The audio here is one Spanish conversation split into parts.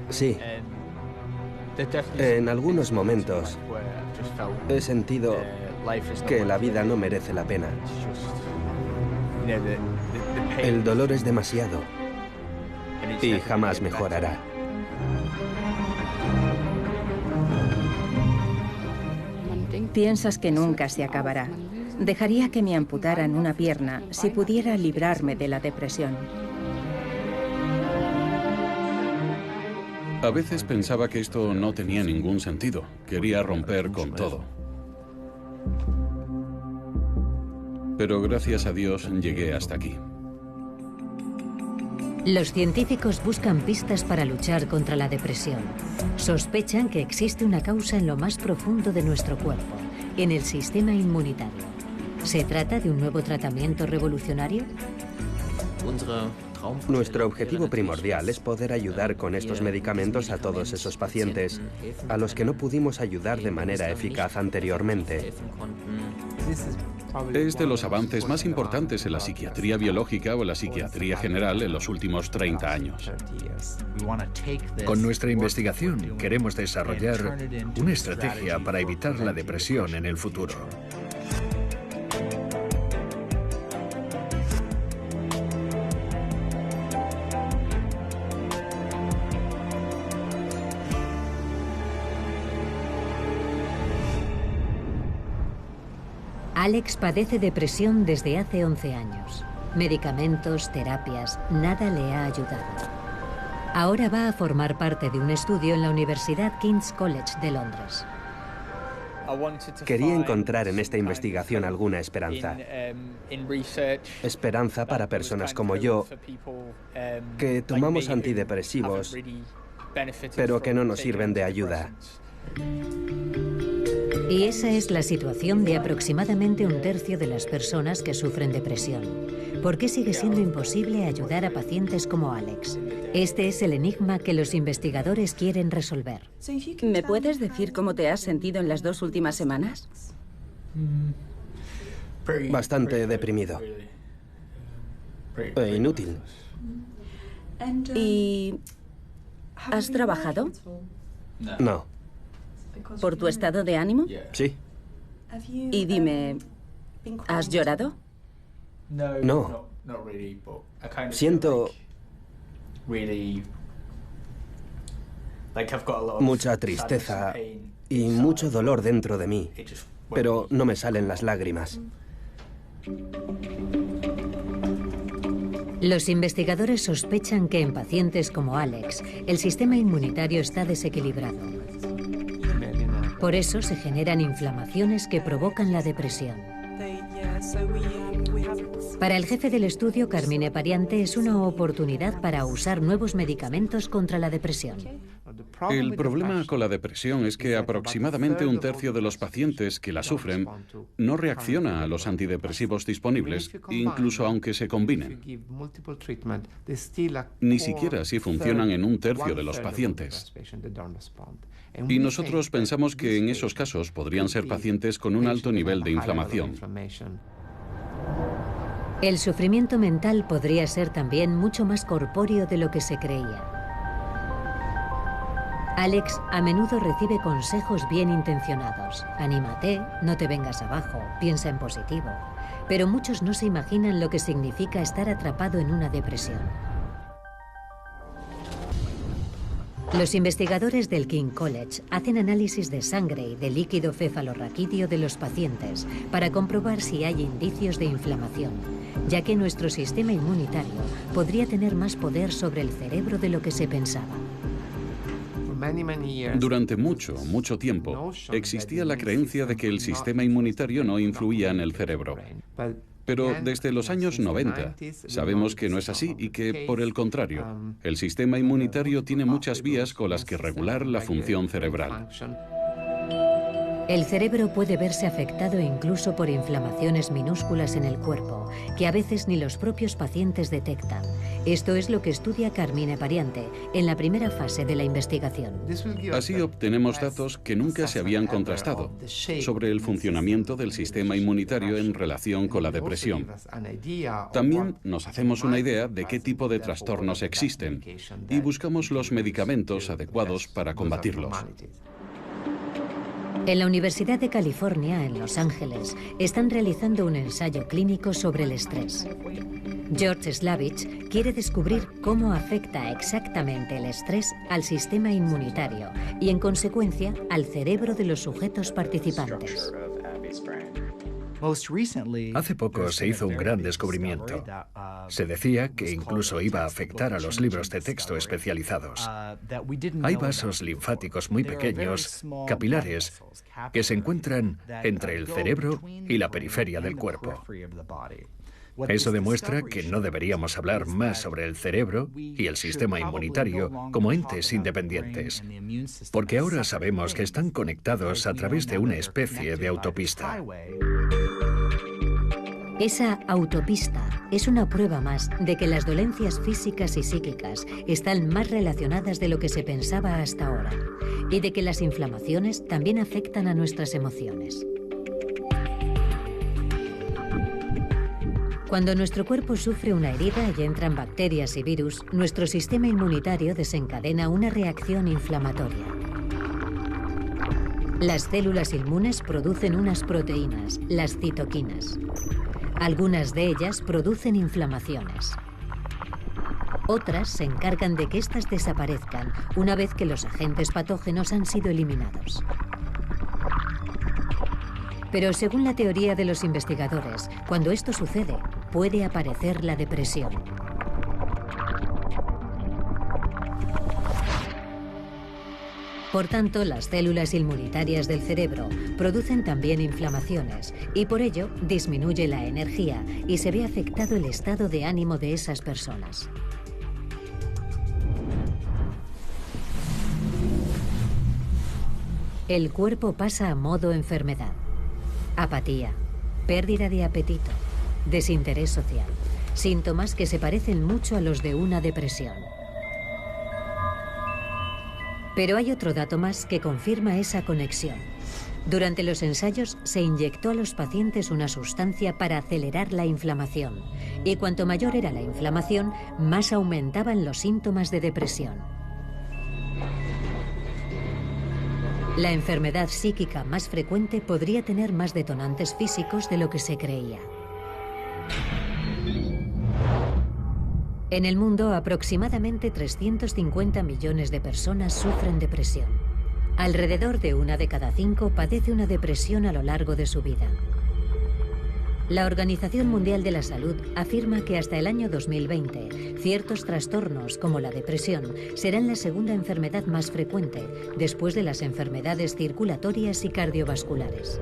Sí. En algunos momentos he sentido que la vida no merece la pena. El dolor es demasiado y jamás mejorará. Piensas que nunca se acabará. Dejaría que me amputaran una pierna si pudiera librarme de la depresión. A veces pensaba que esto no tenía ningún sentido. Quería romper con todo. Pero gracias a Dios llegué hasta aquí. Los científicos buscan pistas para luchar contra la depresión. Sospechan que existe una causa en lo más profundo de nuestro cuerpo, en el sistema inmunitario. ¿Se trata de un nuevo tratamiento revolucionario? Nuestro objetivo primordial es poder ayudar con estos medicamentos a todos esos pacientes a los que no pudimos ayudar de manera eficaz anteriormente. Es de los avances más importantes en la psiquiatría biológica o la psiquiatría general en los últimos 30 años. Con nuestra investigación queremos desarrollar una estrategia para evitar la depresión en el futuro. Alex padece depresión desde hace 11 años. Medicamentos, terapias, nada le ha ayudado. Ahora va a formar parte de un estudio en la Universidad King's College de Londres. Quería encontrar en esta investigación alguna esperanza. Esperanza para personas como yo, que tomamos antidepresivos, pero que no nos sirven de ayuda. Y esa es la situación de aproximadamente un tercio de las personas que sufren depresión. ¿Por qué sigue siendo imposible ayudar a pacientes como Alex? Este es el enigma que los investigadores quieren resolver. ¿Me puedes decir cómo te has sentido en las 2 últimas semanas? Bastante deprimido. E inútil. ¿Y has trabajado? No. ¿Por tu estado de ánimo? Sí. Y dime, ¿has llorado? No. Siento mucha tristeza y mucho dolor dentro de mí, pero no me salen las lágrimas. Los investigadores sospechan que en pacientes como Alex, el sistema inmunitario está desequilibrado. Por eso se generan inflamaciones que provocan la depresión. Para el jefe del estudio, Carmine Pariante, es una oportunidad para usar nuevos medicamentos contra la depresión. El problema con la depresión es que aproximadamente un tercio de los pacientes que la sufren no reacciona a los antidepresivos disponibles, incluso aunque se combinen. Ni siquiera así funcionan en un tercio de los pacientes. Y nosotros pensamos que en esos casos podrían ser pacientes con un alto nivel de inflamación. El sufrimiento mental podría ser también mucho más corpóreo de lo que se creía. Alex a menudo recibe consejos bien intencionados. Anímate, no te vengas abajo, piensa en positivo. Pero muchos no se imaginan lo que significa estar atrapado en una depresión. Los investigadores del King College hacen análisis de sangre y de líquido cefalorraquídeo de los pacientes para comprobar si hay indicios de inflamación, ya que nuestro sistema inmunitario podría tener más poder sobre el cerebro de lo que se pensaba. Durante mucho tiempo, existía la creencia de que el sistema inmunitario no influía en el cerebro. Pero desde los años 90 sabemos que no es así y que, por el contrario, el sistema inmunitario tiene muchas vías con las que regular la función cerebral. El cerebro puede verse afectado incluso por inflamaciones minúsculas en el cuerpo, que a veces ni los propios pacientes detectan, Esto es lo que estudia Carmine Pariante en la primera fase de la investigación. Así obtenemos datos que nunca se habían contrastado sobre el funcionamiento del sistema inmunitario en relación con la depresión. También nos hacemos una idea de qué tipo de trastornos existen y buscamos los medicamentos adecuados para combatirlos. En la Universidad de California, en Los Ángeles, están realizando un ensayo clínico sobre el estrés. George Slavich quiere descubrir cómo afecta exactamente el estrés al sistema inmunitario y, en consecuencia, al cerebro de los sujetos participantes. Hace poco se hizo un gran descubrimiento. Se decía que incluso iba a afectar a los libros de texto especializados. Hay vasos linfáticos muy pequeños, capilares, que se encuentran entre el cerebro y la periferia del cuerpo. Eso demuestra que no deberíamos hablar más sobre el cerebro y el sistema inmunitario como entes independientes, porque ahora sabemos que están conectados a través de una especie de autopista. Esa autopista es una prueba más de que las dolencias físicas y psíquicas están más relacionadas de lo que se pensaba hasta ahora, y de que las inflamaciones también afectan a nuestras emociones. Cuando nuestro cuerpo sufre una herida y entran bacterias y virus, nuestro sistema inmunitario desencadena una reacción inflamatoria. Las células inmunes producen unas proteínas, las citoquinas. Algunas de ellas producen inflamaciones. Otras se encargan de que éstas desaparezcan una vez que los agentes patógenos han sido eliminados. Pero según la teoría de los investigadores, cuando esto sucede, puede aparecer la depresión. Por tanto, las células inmunitarias del cerebro producen también inflamaciones y por ello disminuye la energía y se ve afectado el estado de ánimo de esas personas. El cuerpo pasa a modo enfermedad. Apatía, pérdida de apetito, desinterés social, síntomas que se parecen mucho a los de una depresión. Pero hay otro dato más que confirma esa conexión. Durante los ensayos se inyectó a los pacientes una sustancia para acelerar la inflamación, y cuanto mayor era la inflamación, más aumentaban los síntomas de depresión. La enfermedad psíquica más frecuente podría tener más detonantes físicos de lo que se creía. En el mundo, aproximadamente 350 millones de personas sufren depresión. Alrededor de 1 de cada 5 padece una depresión a lo largo de su vida. La Organización Mundial de la Salud afirma que hasta el año 2020, ciertos trastornos como la depresión serán la segunda enfermedad más frecuente, después de las enfermedades circulatorias y cardiovasculares.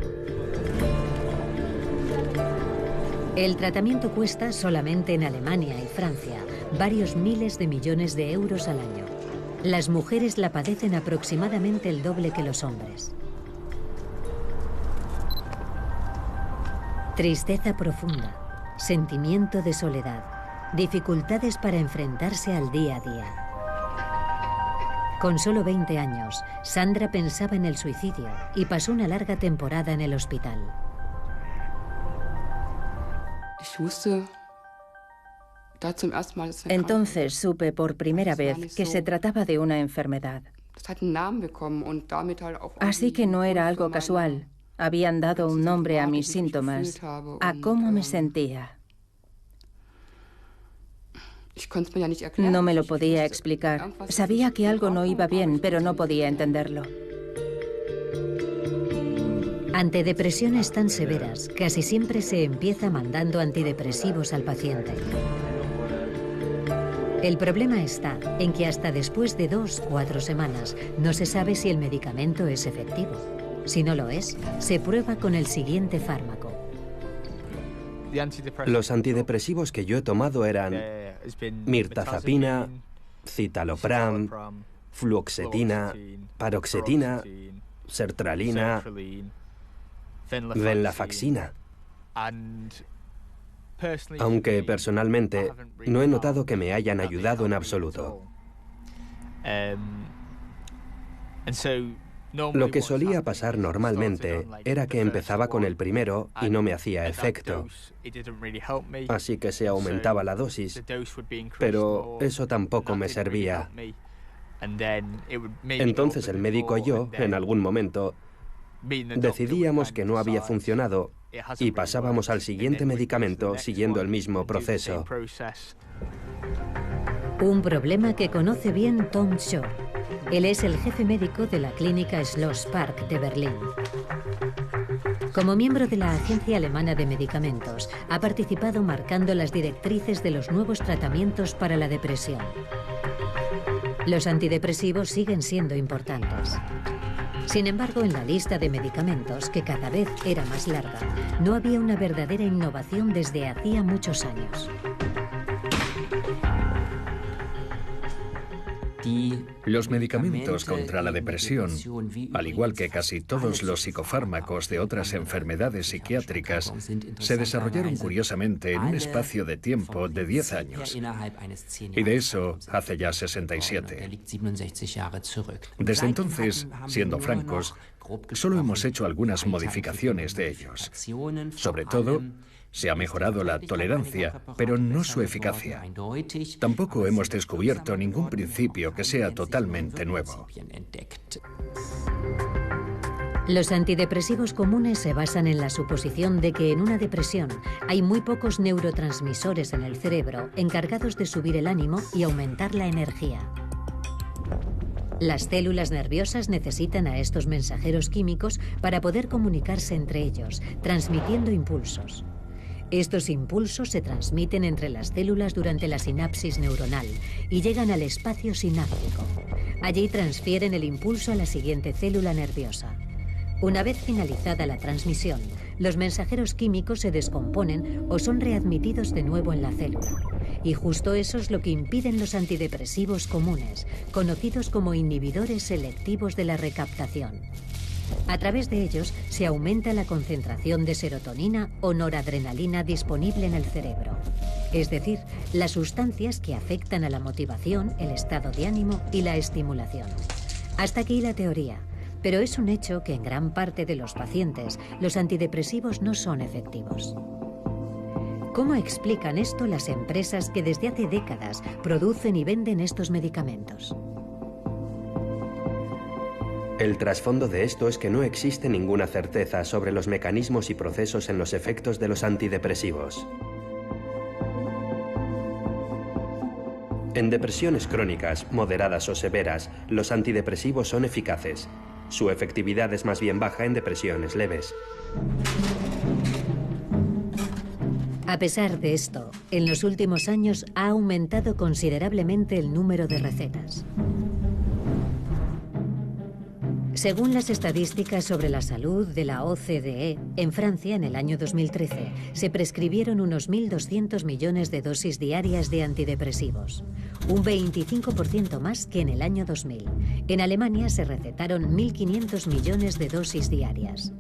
El tratamiento cuesta solamente en Alemania y Francia varios miles de millones de euros al año. Las mujeres la padecen aproximadamente el doble que los hombres. Tristeza profunda, sentimiento de soledad, dificultades para enfrentarse al día a día. Con solo 20 años, Sandra pensaba en el suicidio y pasó una larga temporada en el hospital. Entonces supe por primera vez que se trataba de una enfermedad. Así que no era algo casual. Habían dado un nombre a mis síntomas, a cómo me sentía. No me lo podía explicar. Sabía que algo no iba bien, pero no podía entenderlo. Ante depresiones tan severas, casi siempre se empieza mandando antidepresivos al paciente. El problema está en que hasta después de 2 o 4 semanas no se sabe si el medicamento es efectivo. Si no lo es, se prueba con el siguiente fármaco. Los antidepresivos que yo he tomado eran mirtazapina, citalopram, fluoxetina, paroxetina, sertralina, venlafaxina. aunque personalmente no he notado que me hayan ayudado en absoluto. Lo que solía pasar normalmente era que empezaba con el primero y no me hacía efecto, así que se aumentaba la dosis, pero eso tampoco me servía. Entonces el médico y yo, en algún momento, decidíamos que no había funcionado y pasábamos al siguiente medicamento siguiendo el mismo proceso. Un problema que conoce bien Tom Shore. Él es el jefe médico de la clínica Schloss Park de Berlín. Como miembro de la Agencia Alemana de Medicamentos, ha participado marcando las directrices de los nuevos tratamientos para la depresión. Los antidepresivos siguen siendo importantes. Sin embargo, en la lista de medicamentos, que cada vez era más larga, no había una verdadera innovación desde hacía muchos años. Los medicamentos contra la depresión, al igual que casi todos los psicofármacos de otras enfermedades psiquiátricas, se desarrollaron curiosamente en un espacio de tiempo de 10 años. Y de eso hace ya 67. Desde entonces, siendo francos, solo hemos hecho algunas modificaciones de ellos. Sobre todo, se ha mejorado la tolerancia, pero no su eficacia. Tampoco hemos descubierto ningún principio que sea totalmente nuevo. Los antidepresivos comunes se basan en la suposición de que en una depresión hay muy pocos neurotransmisores en el cerebro encargados de subir el ánimo y aumentar la energía. Las células nerviosas necesitan a estos mensajeros químicos para poder comunicarse entre ellos, transmitiendo impulsos. Estos impulsos se transmiten entre las células durante la sinapsis neuronal y llegan al espacio sináptico. Allí transfieren el impulso a la siguiente célula nerviosa. Una vez finalizada la transmisión, los mensajeros químicos se descomponen o son readmitidos de nuevo en la célula. Y justo eso es lo que impiden los antidepresivos comunes, conocidos como inhibidores selectivos de la recaptación. A través de ellos se aumenta la concentración de serotonina o noradrenalina disponible en el cerebro, es decir, las sustancias que afectan a la motivación, el estado de ánimo y la estimulación. Hasta aquí la teoría, pero es un hecho que en gran parte de los pacientes los antidepresivos no son efectivos. ¿Cómo explican esto las empresas que desde hace décadas producen y venden estos medicamentos? El trasfondo de esto es que no existe ninguna certeza sobre los mecanismos y procesos en los efectos de los antidepresivos. En depresiones crónicas, moderadas o severas, los antidepresivos son eficaces. Su efectividad es más bien baja en depresiones leves. A pesar de esto, en los últimos años ha aumentado considerablemente el número de recetas. Según las estadísticas sobre la salud de la OCDE, en Francia, en el año 2013, se prescribieron unos 1.200 millones de dosis diarias de antidepresivos, un 25% más que en el año 2000. En Alemania se recetaron 1.500 millones de dosis diarias.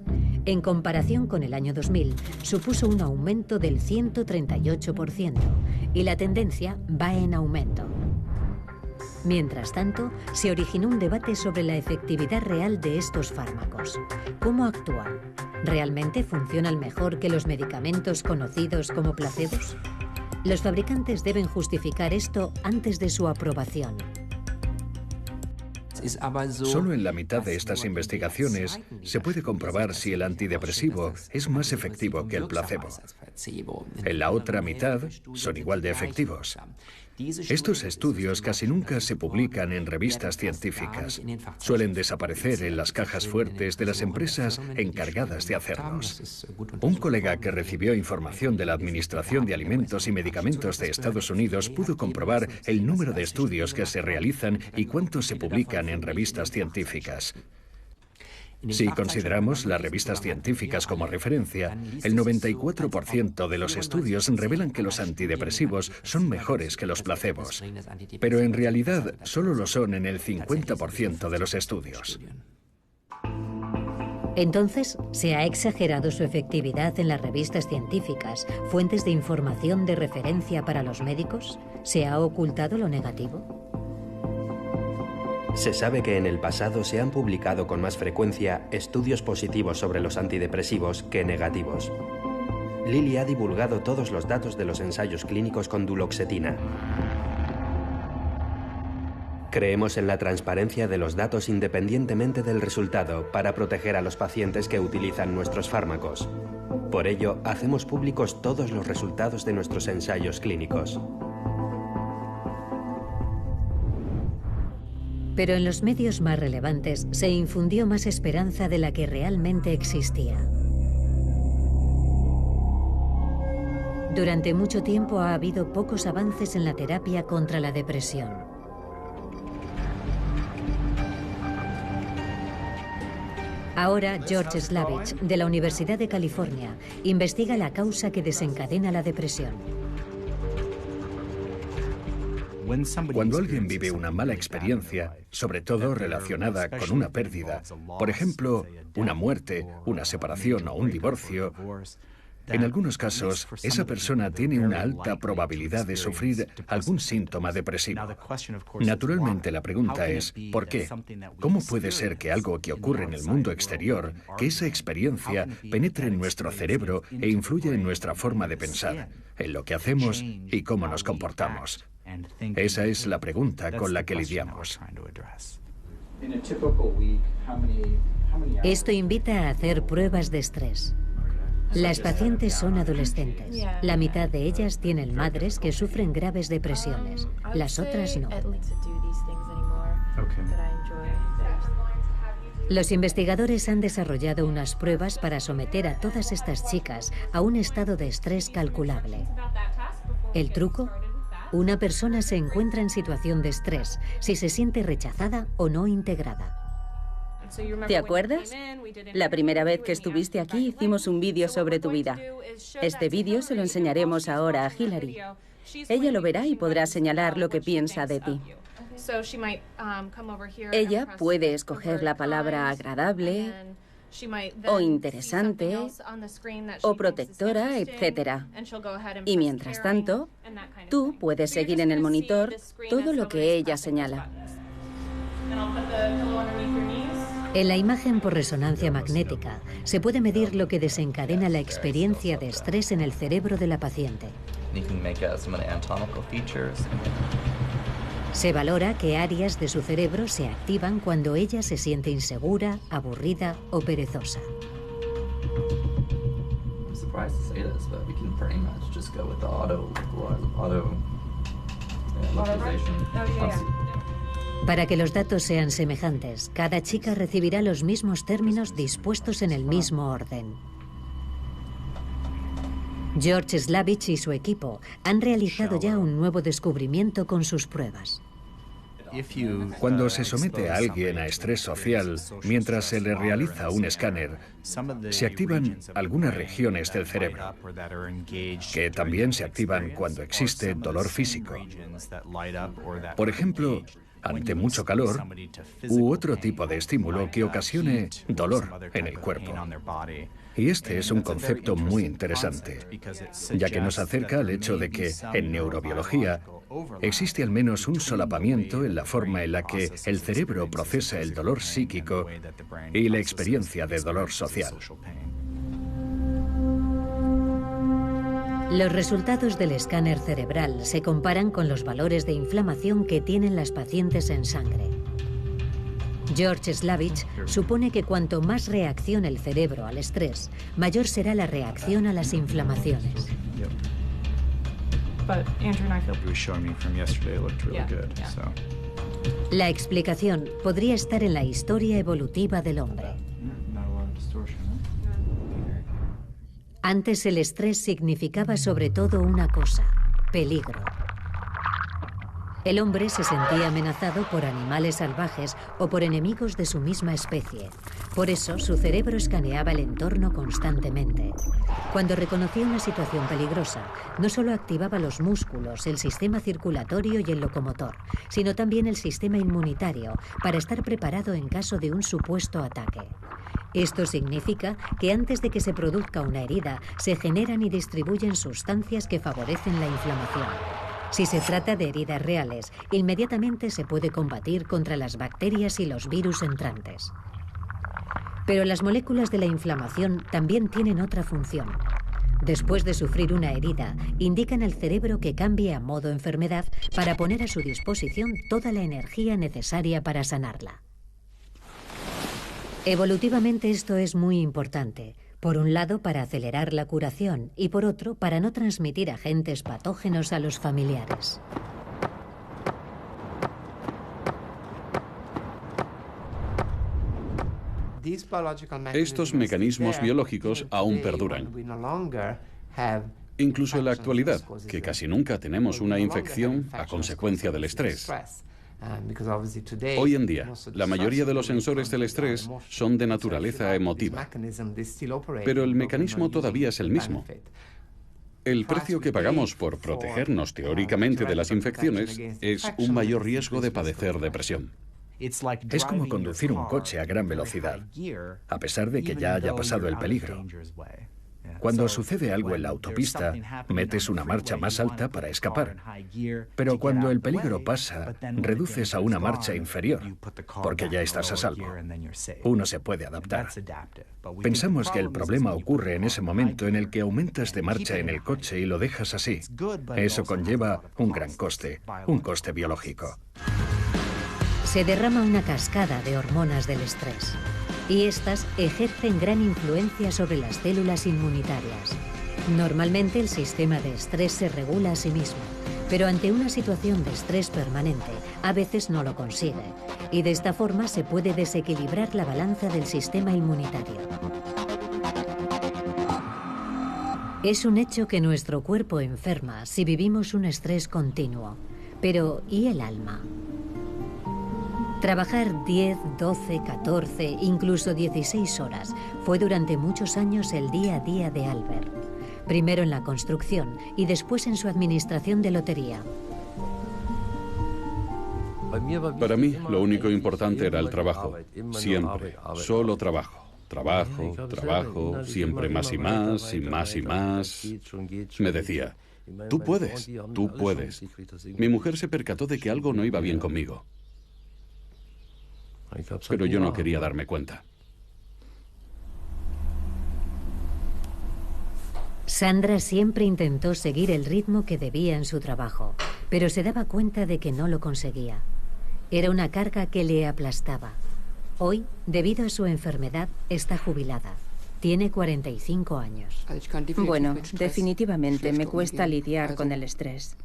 En comparación con el año 2000, supuso un aumento del 138% y la tendencia va en aumento. Mientras tanto, se originó un debate sobre la efectividad real de estos fármacos. ¿Cómo actúan? ¿Realmente funcionan mejor que los medicamentos conocidos como placebos? Los fabricantes deben justificar esto antes de su aprobación. Solo en la mitad de estas investigaciones se puede comprobar si el antidepresivo es más efectivo que el placebo. En la otra mitad son igual de efectivos. Estos estudios casi nunca se publican en revistas científicas. Suelen desaparecer en las cajas fuertes de las empresas encargadas de hacerlos. Un colega que recibió información de la Administración de Alimentos y Medicamentos de Estados Unidos pudo comprobar el número de estudios que se realizan y cuántos se publican en revistas científicas. Si consideramos las revistas científicas como referencia, el 94% de los estudios revelan que los antidepresivos son mejores que los placebos, pero en realidad solo lo son en el 50% de los estudios. Entonces, ¿se ha exagerado su efectividad en las revistas científicas, fuentes de información de referencia para los médicos? ¿Se ha ocultado lo negativo? Se sabe que en el pasado se han publicado con más frecuencia estudios positivos sobre los antidepresivos que negativos. Lilly ha divulgado todos los datos de los ensayos clínicos con duloxetina. Creemos en la transparencia de los datos independientemente del resultado para proteger a los pacientes que utilizan nuestros fármacos. Por ello, hacemos públicos todos los resultados de nuestros ensayos clínicos. Pero en los medios más relevantes se infundió más esperanza de la que realmente existía. Durante mucho tiempo ha habido pocos avances en la terapia contra la depresión. Ahora, George Slavich, de la Universidad de California, investiga la causa que desencadena la depresión. Cuando alguien vive una mala experiencia, sobre todo relacionada con una pérdida, por ejemplo, una muerte, una separación o un divorcio, en algunos casos, esa persona tiene una alta probabilidad de sufrir algún síntoma depresivo. Naturalmente, la pregunta es, ¿por qué? ¿Cómo puede ser que algo que ocurre en el mundo exterior, que esa experiencia penetre en nuestro cerebro e influya en nuestra forma de pensar, en lo que hacemos y cómo nos comportamos? Esa es la pregunta con la que lidiamos. Esto invita a hacer pruebas de estrés. Las pacientes son adolescentes. La mitad de ellas tienen madres que sufren graves depresiones. Las otras no. Los investigadores han desarrollado unas pruebas para someter a todas estas chicas a un estado de estrés calculable. ¿El truco? Una persona se encuentra en situación de estrés si se siente rechazada o no integrada. ¿Te acuerdas? La primera vez que estuviste aquí hicimos un vídeo sobre tu vida. Este vídeo se lo enseñaremos ahora a Hillary. Ella lo verá y podrá señalar lo que piensa de ti. Ella puede escoger la palabra agradable, o interesante, o protectora, etc. Y mientras tanto, tú puedes seguir en el monitor todo lo que ella señala. En la imagen por resonancia magnética se puede medir lo que desencadena la experiencia de estrés en el cerebro de la paciente. Se valora qué áreas de su cerebro se activan cuando ella se siente insegura, aburrida o perezosa. Para que los datos sean semejantes, cada chica recibirá los mismos términos dispuestos en el mismo orden. George Slavich y su equipo han realizado ya un nuevo descubrimiento con sus pruebas. Cuando se somete a alguien a estrés social, mientras se le realiza un escáner, se activan algunas regiones del cerebro, que también se activan cuando existe dolor físico. Por ejemplo, ante mucho calor u otro tipo de estímulo que ocasione dolor en el cuerpo. Y este es un concepto muy interesante, ya que nos acerca al hecho de que, en neurobiología, existe al menos un solapamiento en la forma en la que el cerebro procesa el dolor psíquico y la experiencia de dolor social. Los resultados del escáner cerebral se comparan con los valores de inflamación que tienen las pacientes en sangre. George Slavich supone que cuanto más reaccione el cerebro al estrés, mayor será la reacción a las inflamaciones. La explicación podría estar en la historia evolutiva del hombre. Antes el estrés significaba sobre todo una cosa: peligro. El hombre se sentía amenazado por animales salvajes o por enemigos de su misma especie. Por eso, su cerebro escaneaba el entorno constantemente. Cuando reconocía una situación peligrosa, no solo activaba los músculos, el sistema circulatorio y el locomotor, sino también el sistema inmunitario, para estar preparado en caso de un supuesto ataque. Esto significa que antes de que se produzca una herida, se generan y distribuyen sustancias que favorecen la inflamación. Si se trata de heridas reales, inmediatamente se puede combatir contra las bacterias y los virus entrantes. Pero las moléculas de la inflamación también tienen otra función. Después de sufrir una herida, indican al cerebro que cambie a modo enfermedad para poner a su disposición toda la energía necesaria para sanarla. Evolutivamente esto es muy importante. Por un lado, para acelerar la curación y por otro, para no transmitir agentes patógenos a los familiares. Estos mecanismos biológicos aún perduran. Incluso en la actualidad, que casi nunca tenemos una infección a consecuencia del estrés. Hoy en día, la mayoría de los sensores del estrés son de naturaleza emotiva, pero el mecanismo todavía es el mismo. El precio que pagamos por protegernos teóricamente de las infecciones es un mayor riesgo de padecer depresión. Es como conducir un coche a gran velocidad, a pesar de que ya haya pasado el peligro. Cuando sucede algo en la autopista, metes una marcha más alta para escapar. Pero cuando el peligro pasa, reduces a una marcha inferior, porque ya estás a salvo. Uno se puede adaptar. Pensamos que el problema ocurre en ese momento en el que aumentas de marcha en el coche y lo dejas así. Eso conlleva un gran coste, un coste biológico. Se derrama una cascada de hormonas del estrés. Y estas ejercen gran influencia sobre las células inmunitarias. Normalmente el sistema de estrés se regula a sí mismo, pero ante una situación de estrés permanente, a veces no lo consigue, y de esta forma se puede desequilibrar la balanza del sistema inmunitario. Es un hecho que nuestro cuerpo enferma si vivimos un estrés continuo, pero ¿y el alma? Trabajar 10, 12, 14, incluso 16 horas fue durante muchos años el día a día de Albert. Primero en la construcción y después en su administración de lotería. Para mí, lo único importante era el trabajo. Siempre, solo trabajo. Trabajo, trabajo, siempre más y más, y más y más. Me decía, tú puedes, tú puedes. Mi mujer se percató de que algo no iba bien conmigo. Pero yo no quería darme cuenta. Sandra siempre intentó seguir el ritmo que debía en su trabajo, pero se daba cuenta de que no lo conseguía. Era una carga que le aplastaba. Hoy, debido a su enfermedad, está jubilada. Tiene 45 años. Bueno, definitivamente me cuesta lidiar con el estrés.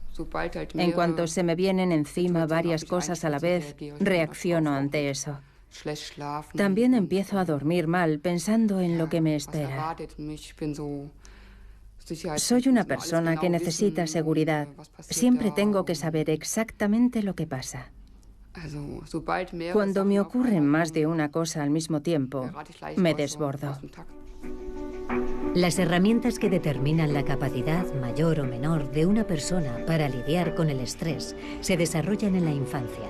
En cuanto se me vienen encima varias cosas a la vez, reacciono ante eso. También empiezo a dormir mal pensando en lo que me espera. Soy una persona que necesita seguridad. Siempre tengo que saber exactamente lo que pasa. Cuando me ocurren más de una cosa al mismo tiempo, me desbordo. Las herramientas que determinan la capacidad mayor o menor de una persona para lidiar con el estrés se desarrollan en la infancia.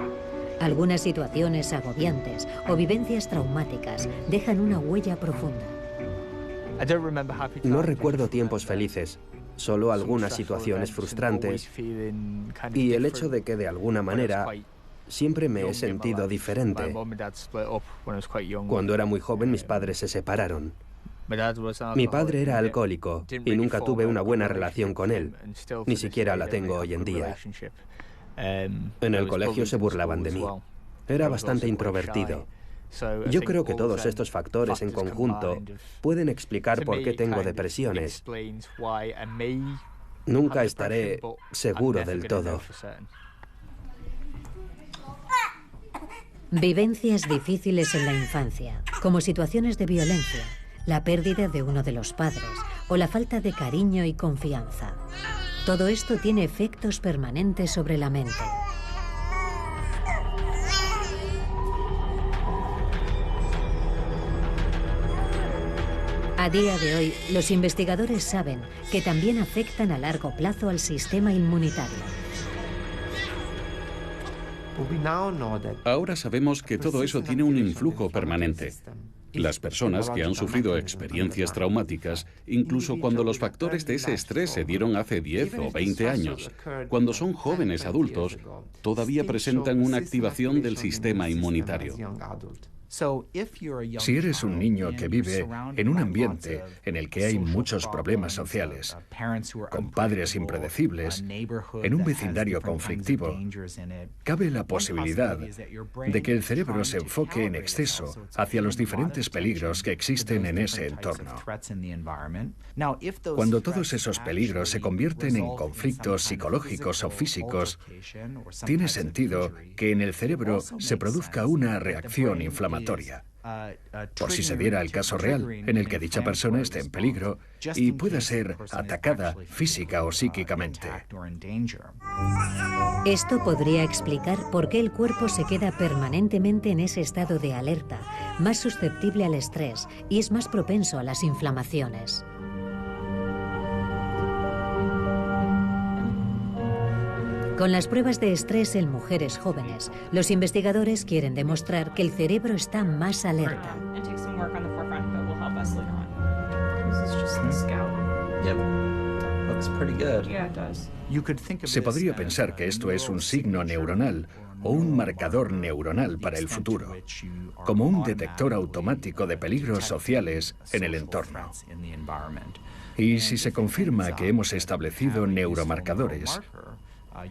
Algunas situaciones agobiantes o vivencias traumáticas dejan una huella profunda. No recuerdo tiempos felices, solo algunas situaciones frustrantes y el hecho de que de alguna manera siempre me he sentido diferente. Cuando era muy joven mis padres se separaron. Mi padre era alcohólico y nunca tuve una buena relación con él. Ni siquiera la tengo hoy en día. En el colegio se burlaban de mí. Era bastante introvertido. Yo creo que todos estos factores en conjunto pueden explicar por qué tengo depresiones. Nunca estaré seguro del todo. Vivencias difíciles en la infancia, como situaciones de violencia, la pérdida de uno de los padres o la falta de cariño y confianza. Todo esto tiene efectos permanentes sobre la mente. A día de hoy, los investigadores saben que también afectan a largo plazo al sistema inmunitario. Ahora sabemos que todo eso tiene un influjo permanente. Las personas que han sufrido experiencias traumáticas, incluso cuando los factores de ese estrés se dieron hace 10 o 20 años, cuando son jóvenes adultos, todavía presentan una activación del sistema inmunitario. Si eres un niño que vive en un ambiente en el que hay muchos problemas sociales, con padres impredecibles, en un vecindario conflictivo, cabe la posibilidad de que el cerebro se enfoque en exceso hacia los diferentes peligros que existen en ese entorno. Cuando todos esos peligros se convierten en conflictos psicológicos o físicos, tiene sentido que en el cerebro se produzca una reacción inflamatoria. Por si se diera el caso real, en el que dicha persona esté en peligro y pueda ser atacada física o psíquicamente. Esto podría explicar por qué el cuerpo se queda permanentemente en ese estado de alerta, más susceptible al estrés y es más propenso a las inflamaciones. Con las pruebas de estrés en mujeres jóvenes, los investigadores quieren demostrar que el cerebro está más alerta. Se podría pensar que esto es un signo neuronal o un marcador neuronal para el futuro, como un detector automático de peligros sociales en el entorno. Y si se confirma que hemos establecido neuromarcadores,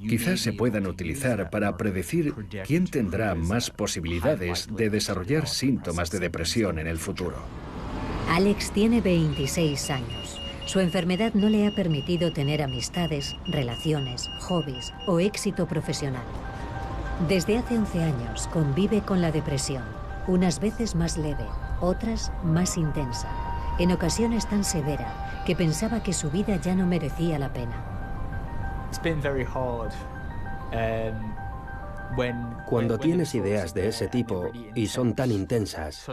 quizás se puedan utilizar para predecir quién tendrá más posibilidades de desarrollar síntomas de depresión en el futuro. Alex tiene 26 años. Su enfermedad no le ha permitido tener amistades, relaciones, hobbies o éxito profesional. Desde hace 11 años convive con la depresión, unas veces más leve, otras más intensa, en ocasiones tan severa que pensaba que su vida ya no merecía la pena. Cuando tienes ideas de ese tipo y son tan intensas,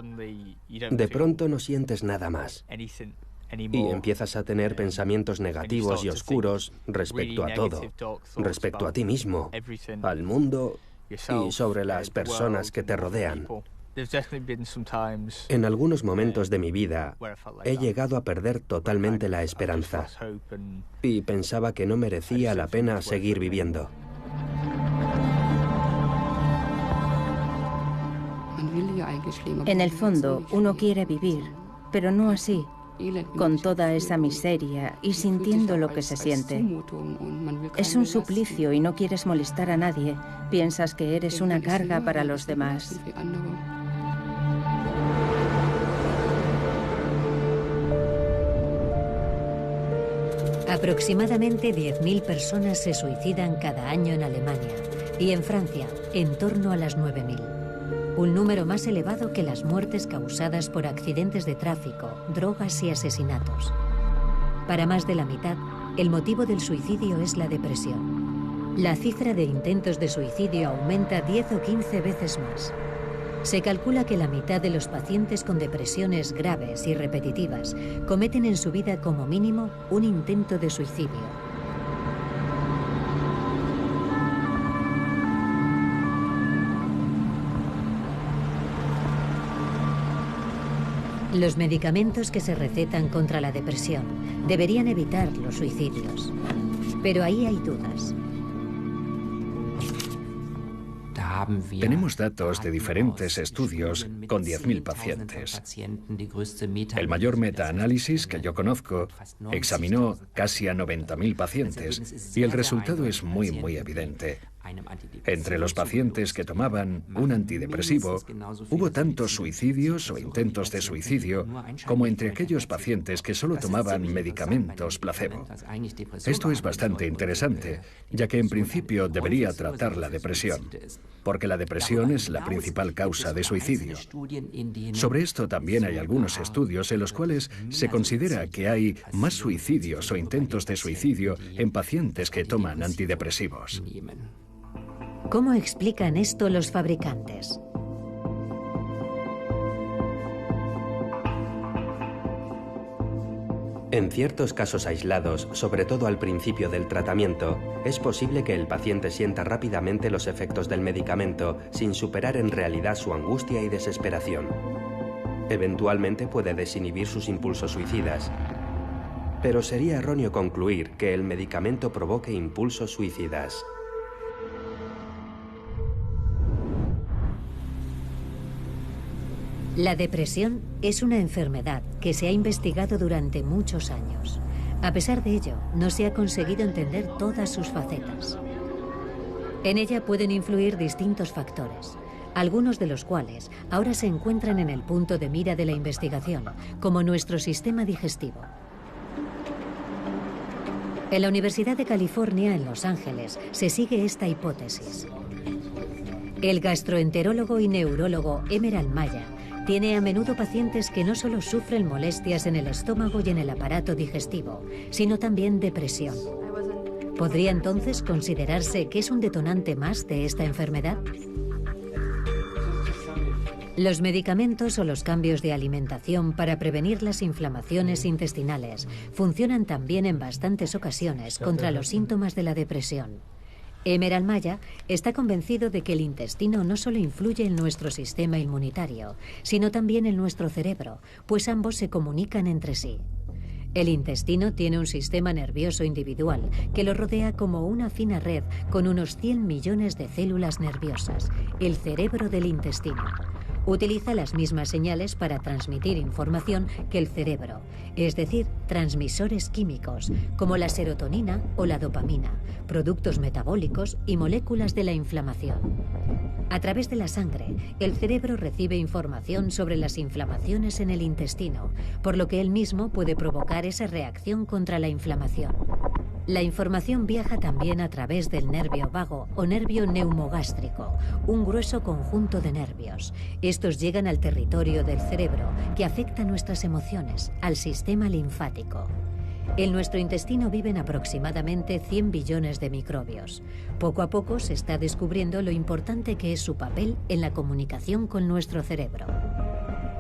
de pronto no sientes nada más. Y empiezas a tener pensamientos negativos y oscuros respecto a todo, respecto a ti mismo, al mundo y sobre las personas que te rodean. En algunos momentos de mi vida he llegado a perder totalmente la esperanza y pensaba que no merecía la pena seguir viviendo. En el fondo, uno quiere vivir, pero no así, con toda esa miseria y sintiendo lo que se siente. Es un suplicio y no quieres molestar a nadie. Piensas que eres una carga para los demás. Aproximadamente 10.000 personas se suicidan cada año en Alemania y en Francia, en torno a las 9.000. Un número más elevado que las muertes causadas por accidentes de tráfico, drogas y asesinatos. Para más de la mitad, el motivo del suicidio es la depresión. La cifra de intentos de suicidio aumenta 10 o 15 veces más. Se calcula que la mitad de los pacientes con depresiones graves y repetitivas cometen en su vida como mínimo un intento de suicidio. Los medicamentos que se recetan contra la depresión deberían evitar los suicidios. Pero ahí hay dudas. Tenemos datos de diferentes estudios con 10.000 pacientes. El mayor metaanálisis que yo conozco examinó casi a 90.000 pacientes y el resultado es muy evidente. Entre los pacientes que tomaban un antidepresivo, hubo tantos suicidios o intentos de suicidio como entre aquellos pacientes que solo tomaban medicamentos placebo. Esto es bastante interesante, ya que en principio debería tratar la depresión, porque la depresión es la principal causa de suicidio. Sobre esto también hay algunos estudios en los cuales se considera que hay más suicidios o intentos de suicidio en pacientes que toman antidepresivos. ¿Cómo explican esto los fabricantes? En ciertos casos aislados, sobre todo al principio del tratamiento, es posible que el paciente sienta rápidamente los efectos del medicamento sin superar en realidad su angustia y desesperación. Eventualmente puede desinhibir sus impulsos suicidas. Pero sería erróneo concluir que el medicamento provoque impulsos suicidas. La depresión es una enfermedad que se ha investigado durante muchos años. A pesar de ello, no se ha conseguido entender todas sus facetas. En ella pueden influir distintos factores, algunos de los cuales ahora se encuentran en el punto de mira de la investigación, como nuestro sistema digestivo. En la Universidad de California, en Los Ángeles, se sigue esta hipótesis. El gastroenterólogo y neurólogo Emerald Maya tiene a menudo pacientes que no solo sufren molestias en el estómago y en el aparato digestivo, sino también depresión. ¿Podría entonces considerarse que es un detonante más de esta enfermedad? Los medicamentos o los cambios de alimentación para prevenir las inflamaciones intestinales funcionan también en bastantes ocasiones contra los síntomas de la depresión. Emerald Maya está convencido de que el intestino no solo influye en nuestro sistema inmunitario, sino también en nuestro cerebro, pues ambos se comunican entre sí. El intestino tiene un sistema nervioso individual que lo rodea como una fina red con unos 100 millones de células nerviosas, el cerebro del intestino. Utiliza las mismas señales para transmitir información que el cerebro, es decir, transmisores químicos, como la serotonina o la dopamina, productos metabólicos y moléculas de la inflamación. A través de la sangre, el cerebro recibe información sobre las inflamaciones en el intestino, por lo que él mismo puede provocar esa reacción contra la inflamación. La información viaja también a través del nervio vago o nervio neumogástrico, un grueso conjunto de nervios. Estos llegan al territorio del cerebro que afecta nuestras emociones, al sistema linfático. En nuestro intestino viven aproximadamente 100 billones de microbios. Poco a poco se está descubriendo lo importante que es su papel en la comunicación con nuestro cerebro.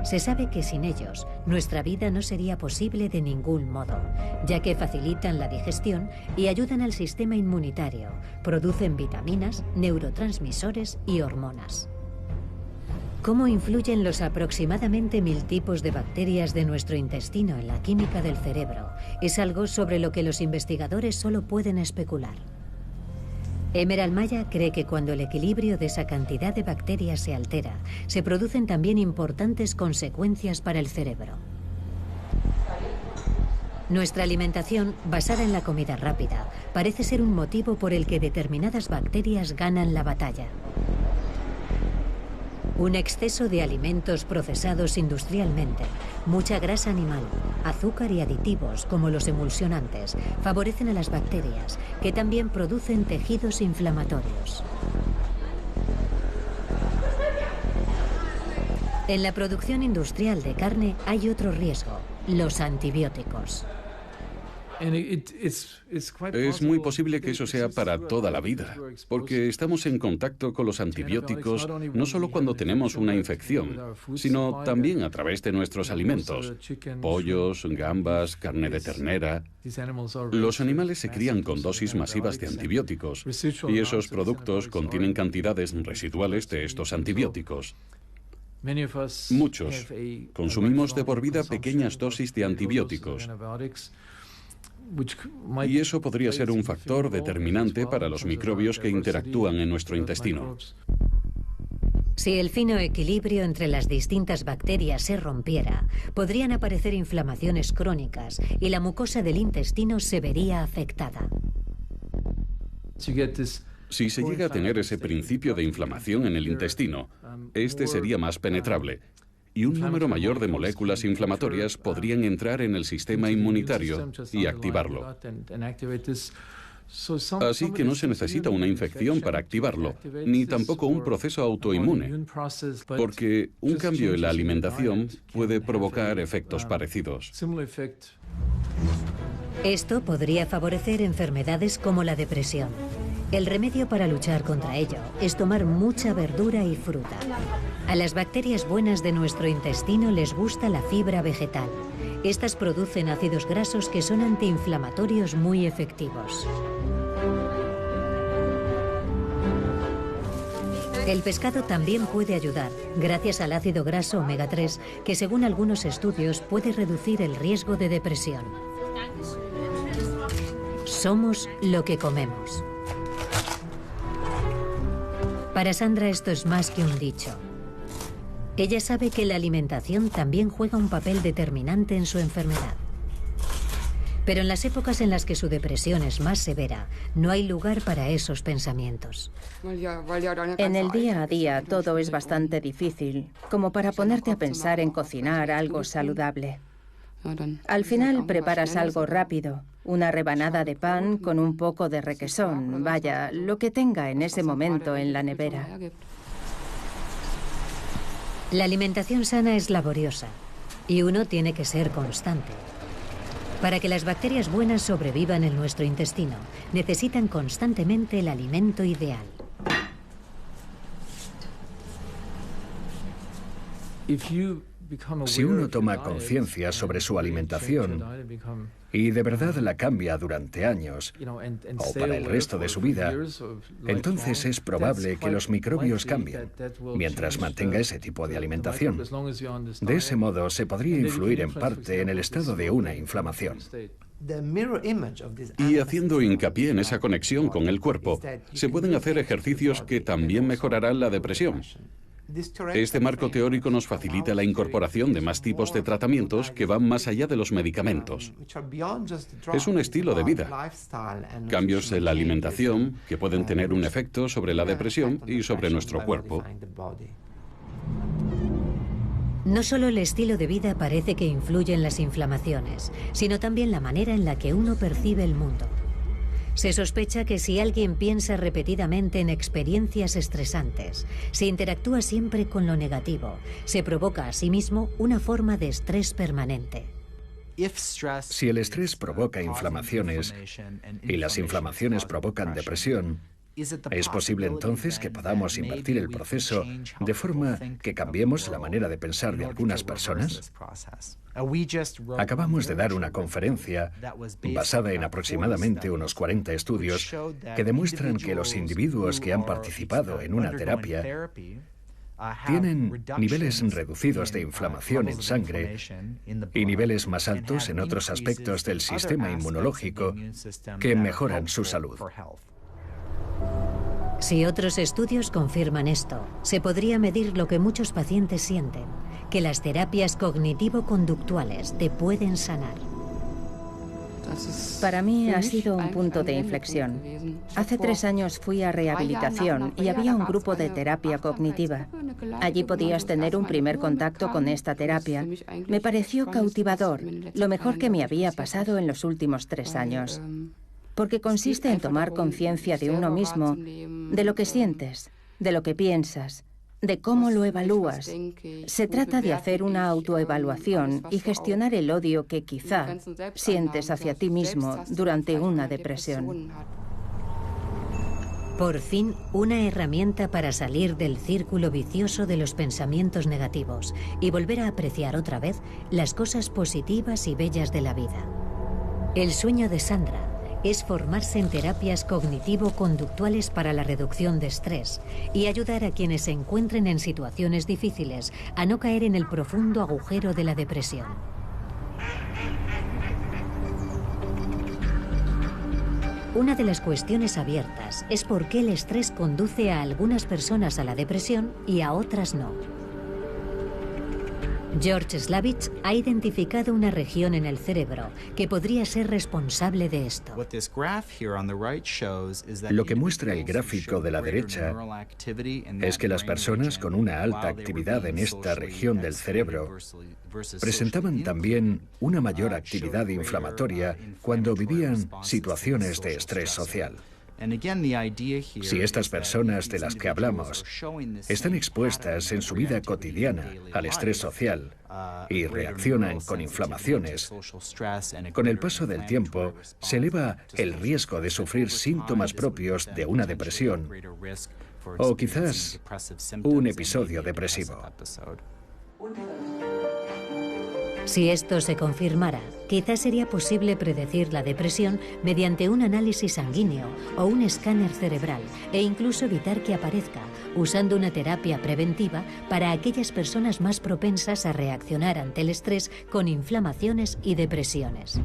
Se sabe que sin ellos, nuestra vida no sería posible de ningún modo, ya que facilitan la digestión y ayudan al sistema inmunitario, producen vitaminas, neurotransmisores y hormonas. ¿Cómo influyen los aproximadamente 1000 tipos de bacterias de nuestro intestino en la química del cerebro? Es algo sobre lo que los investigadores solo pueden especular. Emerald Maya cree que cuando el equilibrio de esa cantidad de bacterias se altera, se producen también importantes consecuencias para el cerebro. Nuestra alimentación, basada en la comida rápida, parece ser un motivo por el que determinadas bacterias ganan la batalla. Un exceso de alimentos procesados industrialmente, mucha grasa animal, azúcar y aditivos como los emulsionantes favorecen a las bacterias, que también producen tejidos inflamatorios. En la producción industrial de carne hay otro riesgo, los antibióticos. Es muy posible que eso sea para toda la vida, porque estamos en contacto con los antibióticos no solo cuando tenemos una infección, sino también a través de nuestros alimentos, pollos, gambas, carne de ternera. Los animales se crían con dosis masivas de antibióticos y esos productos contienen cantidades residuales de estos antibióticos. Muchos consumimos de por vida pequeñas dosis de antibióticos. Y eso podría ser un factor determinante para los microbios que interactúan en nuestro intestino. Si el fino equilibrio entre las distintas bacterias se rompiera, podrían aparecer inflamaciones crónicas y la mucosa del intestino se vería afectada. Si se llega a tener ese principio de inflamación en el intestino, este sería más penetrable. Y un número mayor de moléculas inflamatorias podrían entrar en el sistema inmunitario y activarlo. Así que no se necesita una infección para activarlo, ni tampoco un proceso autoinmune, porque un cambio en la alimentación puede provocar efectos parecidos. Esto podría favorecer enfermedades como la depresión. El remedio para luchar contra ello es tomar mucha verdura y fruta. A las bacterias buenas de nuestro intestino les gusta la fibra vegetal. Estas producen ácidos grasos que son antiinflamatorios muy efectivos. El pescado también puede ayudar, gracias al ácido graso omega 3, que según algunos estudios puede reducir el riesgo de depresión. Somos lo que comemos. Para Sandra esto es más que un dicho. Ella sabe que la alimentación también juega un papel determinante en su enfermedad. Pero en las épocas en las que su depresión es más severa, no hay lugar para esos pensamientos. En el día a día todo es bastante difícil, como para ponerte a pensar en cocinar algo saludable. Al final preparas algo rápido, una rebanada de pan con un poco de requesón, vaya, lo que tenga en ese momento en la nevera. La alimentación sana es laboriosa y uno tiene que ser constante. Para que las bacterias buenas sobrevivan en nuestro intestino, necesitan constantemente el alimento ideal. Si uno toma conciencia sobre su alimentación y de verdad la cambia durante años o para el resto de su vida, entonces es probable que los microbios cambien mientras mantenga ese tipo de alimentación. De ese modo se podría influir en parte en el estado de una inflamación. Y haciendo hincapié en esa conexión con el cuerpo, se pueden hacer ejercicios que también mejorarán la depresión. Este marco teórico nos facilita la incorporación de más tipos de tratamientos que van más allá de los medicamentos. Es un estilo de vida. Cambios en la alimentación que pueden tener un efecto sobre la depresión y sobre nuestro cuerpo. No solo el estilo de vida parece que influye en las inflamaciones, sino también la manera en la que uno percibe el mundo. Se sospecha que si alguien piensa repetidamente en experiencias estresantes, se interactúa siempre con lo negativo, se provoca a sí mismo una forma de estrés permanente. Si el estrés provoca inflamaciones y las inflamaciones provocan depresión, ¿es posible entonces que podamos invertir el proceso de forma que cambiemos la manera de pensar de algunas personas? Acabamos de dar una conferencia basada en aproximadamente unos 40 estudios que demuestran que los individuos que han participado en una terapia tienen niveles reducidos de inflamación en sangre y niveles más altos en otros aspectos del sistema inmunológico que mejoran su salud. Si otros estudios confirman esto, se podría medir lo que muchos pacientes sienten, que las terapias cognitivo-conductuales te pueden sanar. Para mí ha sido un punto de inflexión. Hace 3 años fui a rehabilitación y había un grupo de terapia cognitiva. Allí podías tener un primer contacto con esta terapia. Me pareció cautivador, lo mejor que me había pasado en los últimos 3 años. Porque consiste en tomar conciencia de uno mismo, de lo que sientes, de lo que piensas, de cómo lo evalúas. Se trata de hacer una autoevaluación y gestionar el odio que quizá sientes hacia ti mismo durante una depresión. Por fin, una herramienta para salir del círculo vicioso de los pensamientos negativos y volver a apreciar otra vez las cosas positivas y bellas de la vida. El sueño de Sandra es formarse en terapias cognitivo-conductuales para la reducción de estrés y ayudar a quienes se encuentren en situaciones difíciles a no caer en el profundo agujero de la depresión. Una de las cuestiones abiertas es por qué el estrés conduce a algunas personas a la depresión y a otras no. George Slavic ha identificado una región en el cerebro que podría ser responsable de esto. Lo que muestra el gráfico de la derecha es que las personas con una alta actividad en esta región del cerebro presentaban también una mayor actividad inflamatoria cuando vivían situaciones de estrés social. Si estas personas de las que hablamos están expuestas en su vida cotidiana al estrés social y reaccionan con inflamaciones, con el paso del tiempo se eleva el riesgo de sufrir síntomas propios de una depresión o quizás un episodio depresivo. Si esto se confirmara, quizás sería posible predecir la depresión mediante un análisis sanguíneo o un escáner cerebral e incluso evitar que aparezca, usando una terapia preventiva para aquellas personas más propensas a reaccionar ante el estrés con inflamaciones y depresiones.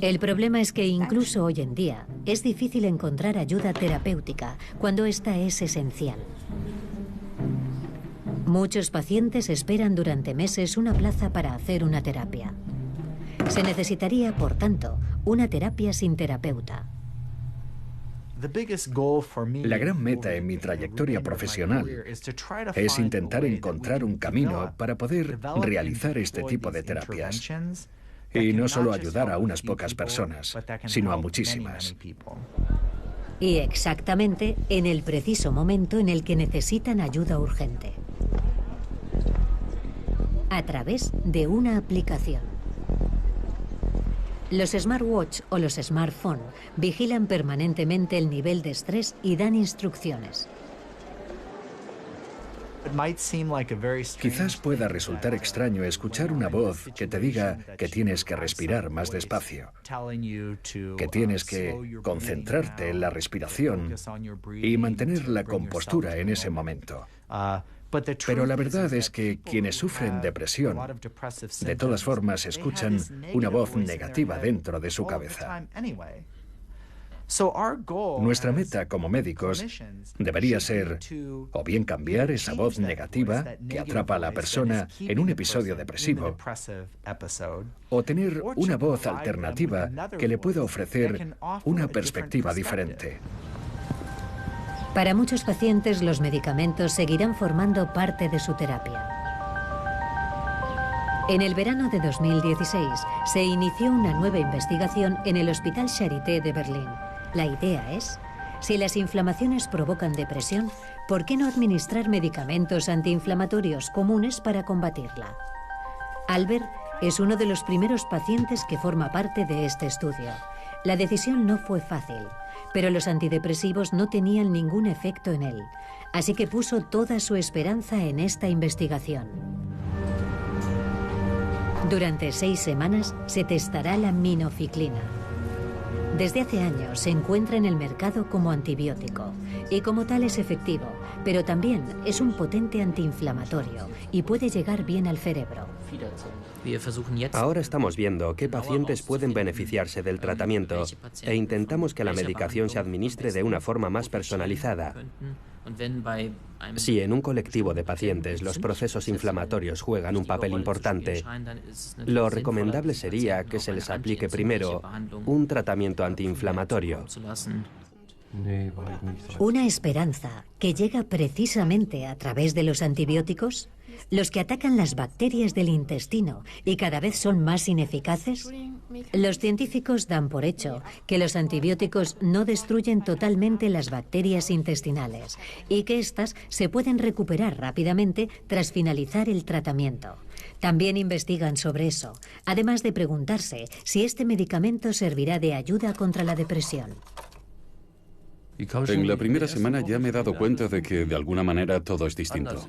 El problema es que incluso hoy en día es difícil encontrar ayuda terapéutica cuando esta es esencial. Muchos pacientes esperan durante meses una plaza para hacer una terapia. Se necesitaría, por tanto, una terapia sin terapeuta. La gran meta en mi trayectoria profesional es intentar encontrar un camino para poder realizar este tipo de terapias. Y no solo ayudar a unas pocas personas, sino a muchísimas. Y exactamente en el preciso momento en el que necesitan ayuda urgente. A través de una aplicación. Los smartwatch o los smartphone vigilan permanentemente el nivel de estrés y dan instrucciones. Quizás pueda resultar extraño escuchar una voz que te diga que tienes que respirar más despacio, que tienes que concentrarte en la respiración y mantener la compostura en ese momento. Pero la verdad es que quienes sufren depresión, de todas formas, escuchan una voz negativa dentro de su cabeza. Nuestra meta como médicos debería ser o bien cambiar esa voz negativa que atrapa a la persona en un episodio depresivo, o tener una voz alternativa que le pueda ofrecer una perspectiva diferente. Para muchos pacientes, los medicamentos seguirán formando parte de su terapia. En el verano de 2016 se inició una nueva investigación en el Hospital Charité de Berlín. La idea es, si las inflamaciones provocan depresión, ¿por qué no administrar medicamentos antiinflamatorios comunes para combatirla? Albert es uno de los primeros pacientes que forma parte de este estudio. La decisión no fue fácil, pero los antidepresivos no tenían ningún efecto en él, así que puso toda su esperanza en esta investigación. Durante 6 semanas se testará la minoficlina. Desde hace años se encuentra en el mercado como antibiótico y como tal es efectivo, pero también es un potente antiinflamatorio y puede llegar bien al cerebro. Ahora estamos viendo qué pacientes pueden beneficiarse del tratamiento e intentamos que la medicación se administre de una forma más personalizada. Si en un colectivo de pacientes los procesos inflamatorios juegan un papel importante, lo recomendable sería que se les aplique primero un tratamiento antiinflamatorio. ¿Una esperanza que llega precisamente a través de los antibióticos? ¿Los que atacan las bacterias del intestino y cada vez son más ineficaces? Los científicos dan por hecho que los antibióticos no destruyen totalmente las bacterias intestinales y que éstas se pueden recuperar rápidamente tras finalizar el tratamiento. También investigan sobre eso, además de preguntarse si este medicamento servirá de ayuda contra la depresión. En la primera semana ya me he dado cuenta de que de alguna manera todo es distinto.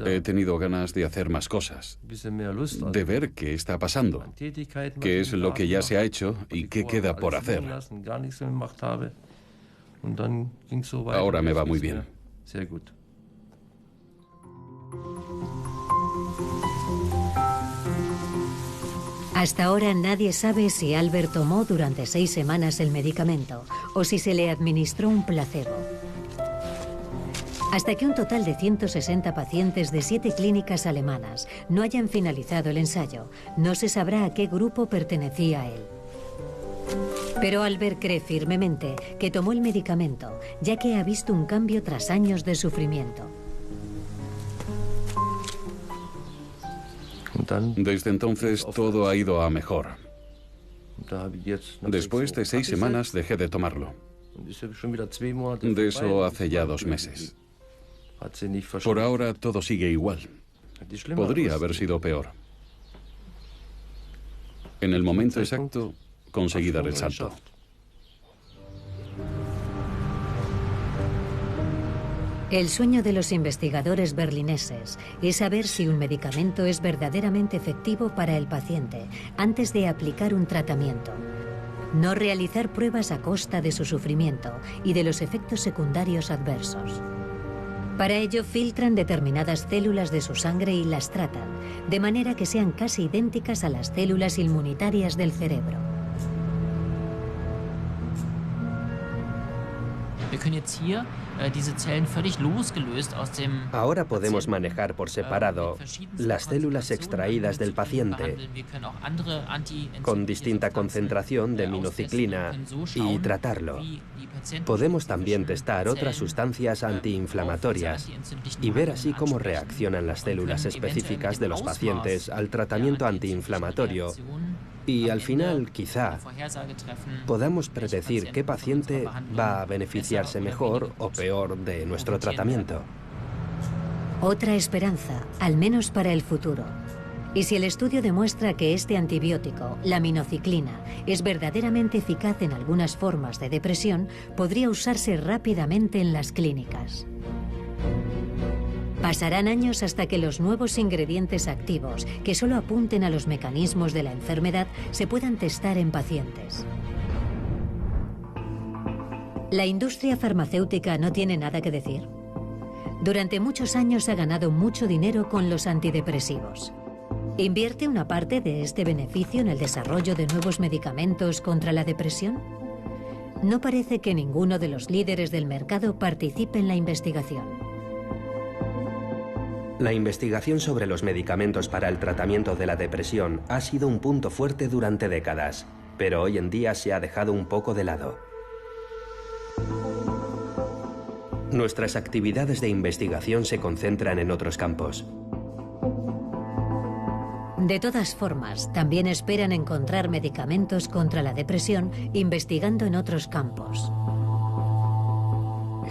He tenido ganas de hacer más cosas, de ver qué está pasando, qué es lo que ya se ha hecho y qué queda por hacer. Ahora me va muy bien. Hasta ahora nadie sabe si Albert tomó durante 6 semanas el medicamento o si se le administró un placebo. Hasta que un total de 160 pacientes de 7 clínicas alemanas no hayan finalizado el ensayo, no se sabrá a qué grupo pertenecía él. Pero Albert cree firmemente que tomó el medicamento, ya que ha visto un cambio tras años de sufrimiento. Desde entonces todo ha ido a mejor. Después de 6 semanas dejé de tomarlo. De eso hace ya 2 meses. Por ahora todo sigue igual. Podría haber sido peor. En el momento exacto conseguí dar el salto. El sueño de los investigadores berlineses es saber si un medicamento es verdaderamente efectivo para el paciente antes de aplicar un tratamiento. No realizar pruebas a costa de su sufrimiento y de los efectos secundarios adversos. Para ello filtran determinadas células de su sangre y las tratan, de manera que sean casi idénticas a las células inmunitarias del cerebro. Ahora podemos manejar por separado las células extraídas del paciente con distinta concentración de minociclina y tratarlo. Podemos también testar otras sustancias antiinflamatorias y ver así cómo reaccionan las células específicas de los pacientes al tratamiento antiinflamatorio. Y al final, quizá, podamos predecir qué paciente va a beneficiarse mejor o peor de nuestro tratamiento. Otra esperanza, al menos para el futuro. Y si el estudio demuestra que este antibiótico, la minociclina, es verdaderamente eficaz en algunas formas de depresión, podría usarse rápidamente en las clínicas. Pasarán años hasta que los nuevos ingredientes activos, que solo apunten a los mecanismos de la enfermedad, se puedan testar en pacientes. ¿La industria farmacéutica no tiene nada que decir? Durante muchos años ha ganado mucho dinero con los antidepresivos. ¿Invierte una parte de este beneficio en el desarrollo de nuevos medicamentos contra la depresión? No parece que ninguno de los líderes del mercado participe en la investigación. La investigación sobre los medicamentos para el tratamiento de la depresión ha sido un punto fuerte durante décadas, pero hoy en día se ha dejado un poco de lado. Nuestras actividades de investigación se concentran en otros campos. De todas formas, también esperan encontrar medicamentos contra la depresión investigando en otros campos.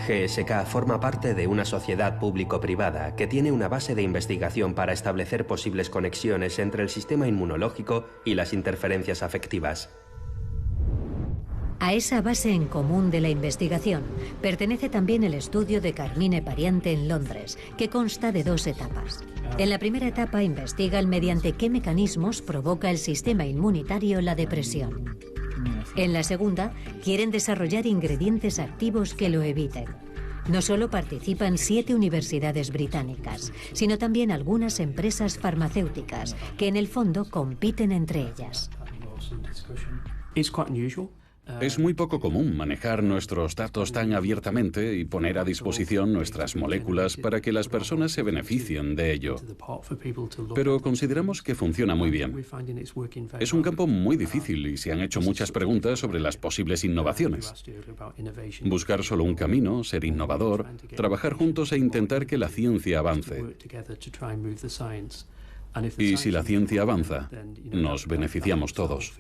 GSK forma parte de una sociedad público-privada que tiene una base de investigación para establecer posibles conexiones entre el sistema inmunológico y las interferencias afectivas. A esa base en común de la investigación pertenece también el estudio de Carmine Pariante en Londres, que consta de 2 etapas. En la primera etapa investigan mediante qué mecanismos provoca el sistema inmunitario la depresión. En la segunda, quieren desarrollar ingredientes activos que lo eviten. No solo participan 7 universidades británicas, sino también algunas empresas farmacéuticas, que en el fondo compiten entre ellas. Es muy poco común manejar nuestros datos tan abiertamente y poner a disposición nuestras moléculas para que las personas se beneficien de ello. Pero consideramos que funciona muy bien. Es un campo muy difícil y se han hecho muchas preguntas sobre las posibles innovaciones. Buscar solo un camino, ser innovador, trabajar juntos e intentar que la ciencia avance. Y si la ciencia avanza, nos beneficiamos todos.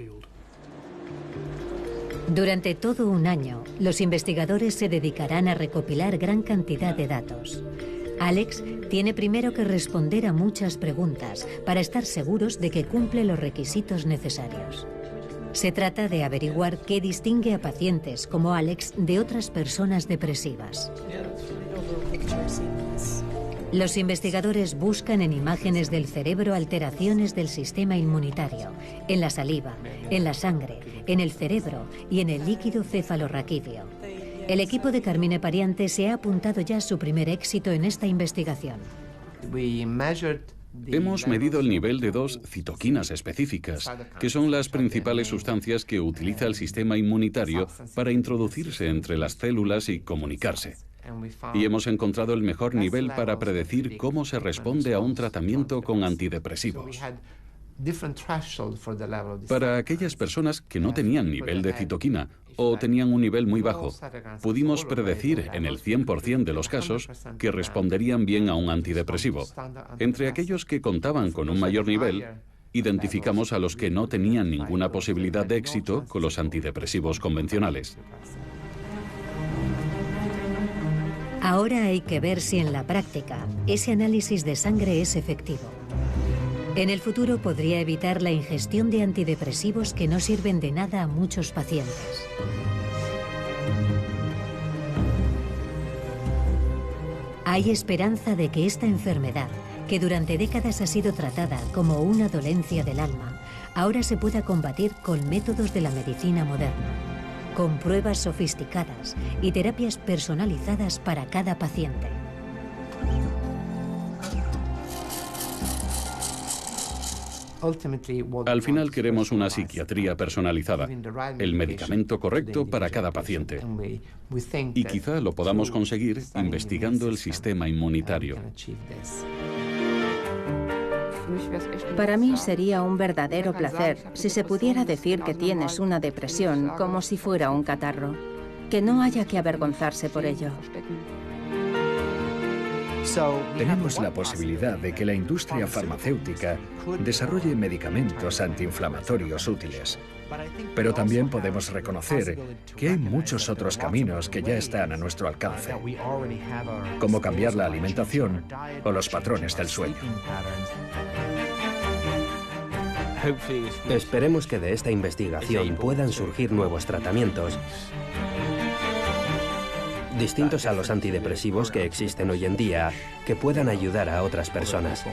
Durante todo un año, los investigadores se dedicarán a recopilar gran cantidad de datos. Alex tiene primero que responder a muchas preguntas para estar seguros de que cumple los requisitos necesarios. Se trata de averiguar qué distingue a pacientes como Alex de otras personas depresivas. Los investigadores buscan en imágenes del cerebro alteraciones del sistema inmunitario, en la saliva, en la sangre, en el cerebro y en el líquido cefalorraquídeo. El equipo de Carmine Pariante se ha apuntado ya a su primer éxito en esta investigación. Hemos medido el nivel de 2 citoquinas específicas, que son las principales sustancias que utiliza el sistema inmunitario para introducirse entre las células y comunicarse. Y hemos encontrado el mejor nivel para predecir cómo se responde a un tratamiento con antidepresivos. Para aquellas personas que no tenían nivel de citoquina o tenían un nivel muy bajo, pudimos predecir en el 100% de los casos que responderían bien a un antidepresivo. Entre aquellos que contaban con un mayor nivel, identificamos a los que no tenían ninguna posibilidad de éxito con los antidepresivos convencionales. Ahora hay que ver si en la práctica ese análisis de sangre es efectivo. En el futuro podría evitar la ingestión de antidepresivos que no sirven de nada a muchos pacientes. Hay esperanza de que esta enfermedad, que durante décadas ha sido tratada como una dolencia del alma, ahora se pueda combatir con métodos de la medicina moderna, con pruebas sofisticadas y terapias personalizadas para cada paciente. Al final queremos una psiquiatría personalizada, el medicamento correcto para cada paciente. Y quizá lo podamos conseguir investigando el sistema inmunitario. Para mí sería un verdadero placer si se pudiera decir que tienes una depresión como si fuera un catarro, que no haya que avergonzarse por ello. Tenemos la posibilidad de que la industria farmacéutica desarrolle medicamentos antiinflamatorios útiles. Pero también podemos reconocer que hay muchos otros caminos que ya están a nuestro alcance, como cambiar la alimentación o los patrones del sueño. Esperemos que de esta investigación puedan surgir nuevos tratamientos, distintos a los antidepresivos que existen hoy en día, que puedan ayudar a otras personas.